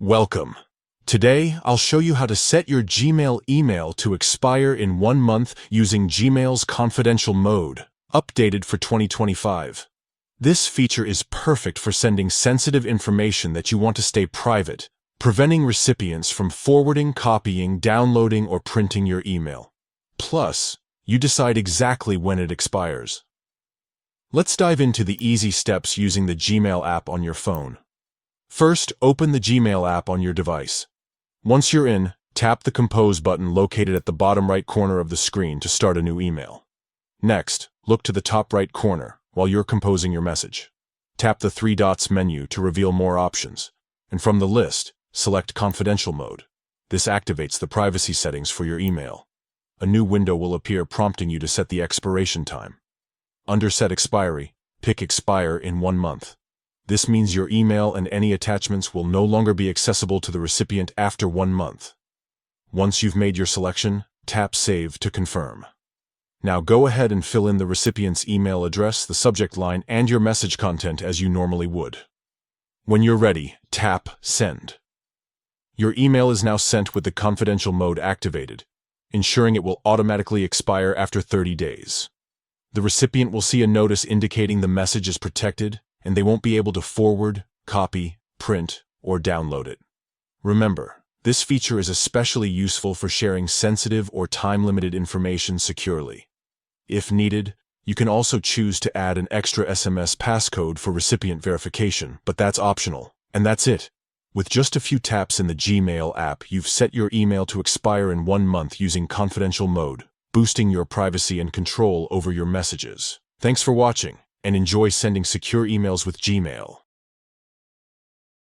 Welcome. Today, I'll show you how to set your Gmail email to expire in 1 month using Gmail's confidential mode, updated for 2025. This feature is perfect for sending sensitive information that you want to stay private, preventing recipients from forwarding, copying, downloading, or printing your email. Plus, you decide exactly when it expires. Let's dive into the easy steps using the Gmail app on your phone. First, open the Gmail app on your device. Once you're in, tap the Compose button located at the bottom right corner of the screen to start a new email. Next, look to the top right corner while you're composing your message. Tap the 3 dots menu to reveal more options, and from the list, select Confidential Mode. This activates the privacy settings for your email. A new window will appear prompting you to set the expiration time. Under Set Expiry, pick Expire in 1 month. This means your email and any attachments will no longer be accessible to the recipient after 1 month. Once you've made your selection, tap Save to confirm. Now go ahead and fill in the recipient's email address, the subject line, and your message content as you normally would. When you're ready, tap Send. Your email is now sent with the confidential mode activated, ensuring it will automatically expire after 30 days. The recipient will see a notice indicating the message is protected, and they won't be able to forward, copy, print, or download it. Remember, this feature is especially useful for sharing sensitive or time-limited information securely. If needed, you can also choose to add an extra SMS passcode for recipient verification, but that's optional. And that's it. With just a few taps in the Gmail app, you've set your email to expire in 1 month using confidential mode, boosting your privacy and control over your messages. Thanks for watching, and enjoy sending secure emails with Gmail.